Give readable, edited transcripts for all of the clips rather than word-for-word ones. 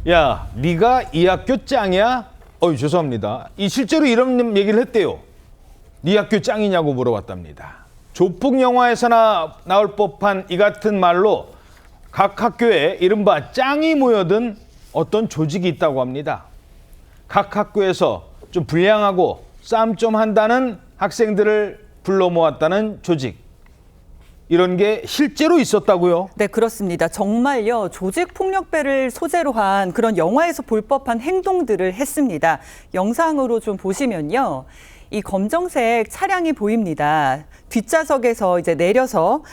야, 네가 이 학교 짱이야? 죄송합니다. 실제로 이런 얘기를 했대요. 네 학교 짱이냐고 물어봤답니다. 조폭 영화에서나 나올 법한 이 같은 말로 각 학교에 이른바 짱이 모여든 어떤 조직이 있다고 합니다. 각 학교에서 좀 불량하고 싸움 좀 한다는 학생들을 불러 모았다는 조직. 이런 게 실제로 있었다고요? 네, 그렇습니다. 정말요. 조직폭력배를 소재로 한 그런 영화에서 볼 법한 행동들을 했습니다. 영상으로 좀 보시면요. 이 검정색 차량이 보입니다. 뒷좌석에서 이제 내려서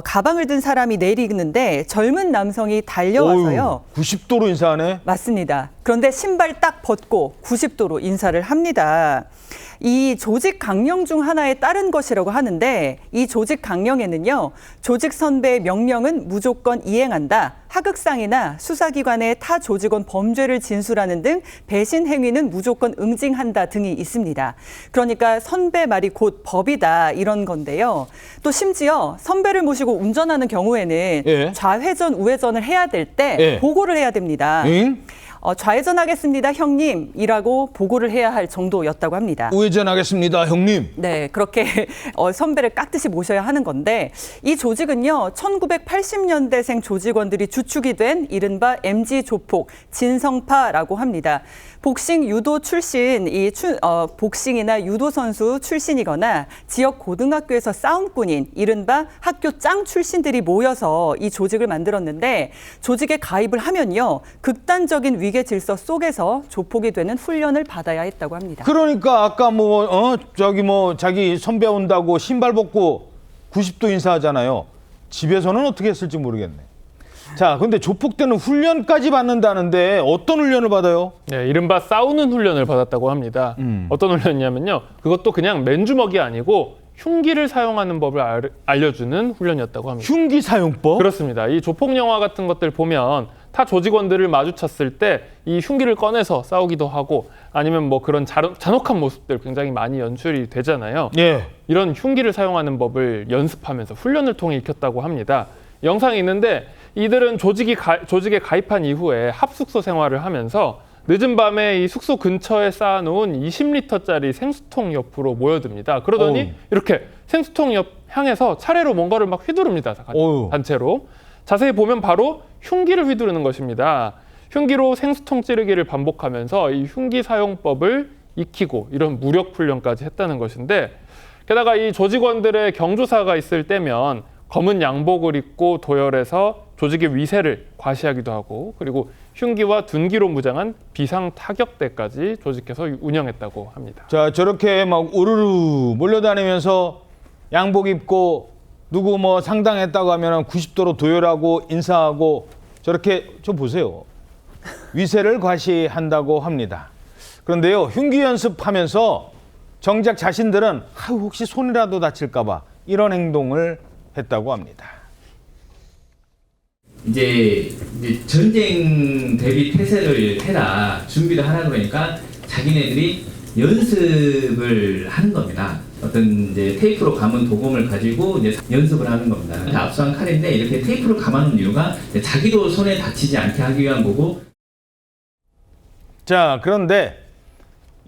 가방을 든 사람이 내리는데 젊은 남성이 달려와서요. 90도로 인사하네? 맞습니다. 그런데 신발 딱 벗고 90도로 인사를 합니다. 이 조직 강령 중 하나에 따른 것이라고 하는데 이 조직 강령에는요. 조직 선배의 명령은 무조건 이행한다. 하극상이나 수사기관의 타 조직원 범죄를 진술하는 등 배신 행위는 무조건 응징한다 등이 있습니다. 그러니까 선배 말이 곧 법이다 이런 건데요. 또 심지어 선배를 모시고 운전하는 경우에는 좌회전, 우회전을 해야 될 때 보고를 해야 됩니다. 좌회전하겠습니다, 형님이라고 보고를 해야 할 정도였다고 합니다. 우회전하겠습니다, 형님. 네, 그렇게 선배를 깍듯이 모셔야 하는 건데 이 조직은요, 1980년대생 조직원들이 주축이 된 이른바 MG 조폭 진성파라고 합니다. 복싱 유도 출신, 복싱이나 유도 선수 출신이거나 지역 고등학교에서 싸움꾼인 이른바 학교 짱 출신들이 모여서 이 조직을 만들었는데 조직에 가입을 하면요, 극단적인 위계 질서 속에서 조폭이 되는 훈련을 받아야 했다고 합니다. 그러니까 아까 자기 선배 온다고 신발 벗고 90도 인사하잖아요. 집에서는 어떻게 했을지 모르겠네. 자, 근데 조폭 때는 훈련까지 받는다는데 어떤 훈련을 받아요? 네, 이른바 싸우는 훈련을 받았다고 합니다. 어떤 훈련이냐면요. 그것도 그냥 맨주먹이 아니고 흉기를 사용하는 법을 알려주는 훈련이었다고 합니다. 흉기 사용법? 그렇습니다. 이 조폭 영화 같은 것들 보면 타 조직원들을 마주쳤을 때 이 흉기를 꺼내서 싸우기도 하고 아니면 뭐 그런 잔혹한 모습들 굉장히 많이 연출이 되잖아요. 예. 이런 흉기를 사용하는 법을 연습하면서 훈련을 통해 익혔다고 합니다. 영상이 있는데 이들은 조직에 가입한 이후에 합숙소 생활을 하면서 늦은 밤에 이 숙소 근처에 쌓아놓은 20리터짜리 생수통 옆으로 모여듭니다. 그러더니 이렇게 생수통 옆 향해서 차례로 뭔가를 막 휘두릅니다. 단체로. 자세히 보면 바로 흉기를 휘두르는 것입니다. 흉기로 생수통 찌르기를 반복하면서 이 흉기 사용법을 익히고 이런 무력 훈련까지 했다는 것인데 게다가 이 조직원들의 경조사가 있을 때면 검은 양복을 입고 도열해서 조직의 위세를 과시하기도 하고 그리고 흉기와 둔기로 무장한 비상 타격대까지 조직해서 운영했다고 합니다. 자, 저렇게 막 우르르 몰려다니면서 양복 입고 누구 상당했다고 하면 90도로 도열하고 인사하고 저렇게 좀 보세요. 위세를 과시한다고 합니다. 그런데요, 흉기 연습하면서 정작 자신들은 혹시 손이라도 다칠까 봐 이런 행동을 했다고 합니다. 이제 전쟁 대비 태세를 해라, 준비를 하라 그러니까 자기네들이 연습을 하는 겁니다. 어떤 이제 테이프로 감은 도금을 가지고 이제 연습을 하는 겁니다. 압수한 칼인데 이렇게 테이프로 감아놓은 이유가 자기도 손에 다치지 않게 하기 위한 거고. 자, 그런데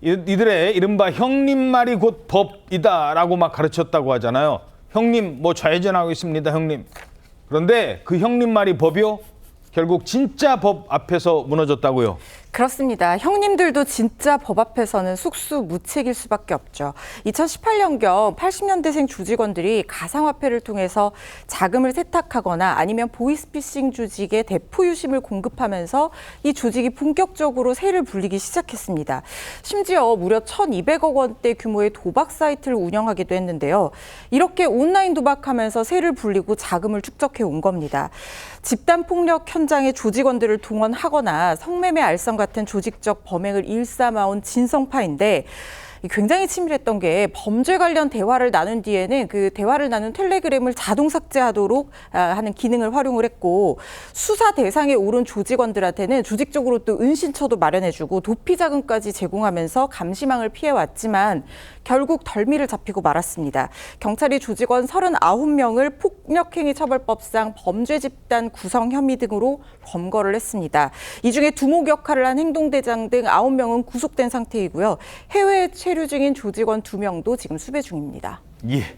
이들의 이른바 형님 말이 곧 법이다라고 막 가르쳤다고 하잖아요. 형님 좌회전하고 있습니다, 형님. 그런데 그 형님 말이 법이요? 결국 진짜 법 앞에서 무너졌다고요? 그렇습니다. 형님들도 진짜 법 앞에서는 숙수무책일 수밖에 없죠. 2018년경 80년대생 조직원들이 가상화폐를 통해서 자금을 세탁하거나 아니면 보이스피싱 조직에 대포 유심을 공급하면서 이 조직이 본격적으로 세를 불리기 시작했습니다. 심지어 무려 1,200억 원대 규모의 도박 사이트를 운영하기도 했는데요. 이렇게 온라인 도박하면서 세를 불리고 자금을 축적해 온 겁니다. 집단 폭력 현장에 조직원들을 동원하거나 성매매 알선 같은 조직적 범행을 일삼아온 진성파인데 굉장히 치밀했던 게 범죄 관련 대화를 나눈 뒤에는 그 대화를 나눈 텔레그램을 자동 삭제하도록 하는 기능을 활용을 했고 수사 대상에 오른 조직원들한테는 조직적으로 또 은신처도 마련해주고 도피 자금까지 제공하면서 감시망을 피해왔지만 결국 덜미를 잡히고 말았습니다. 경찰이 조직원 39명을 폭력행위처벌법상 범죄 집단 구성 혐의 등으로 검거를 했습니다. 이 중에 두목 역할을 한 행동대장 등 9명은 구속된 상태이고요. 해외에 체류 중인 조직원 2명도 지금 수배 중입니다. 예.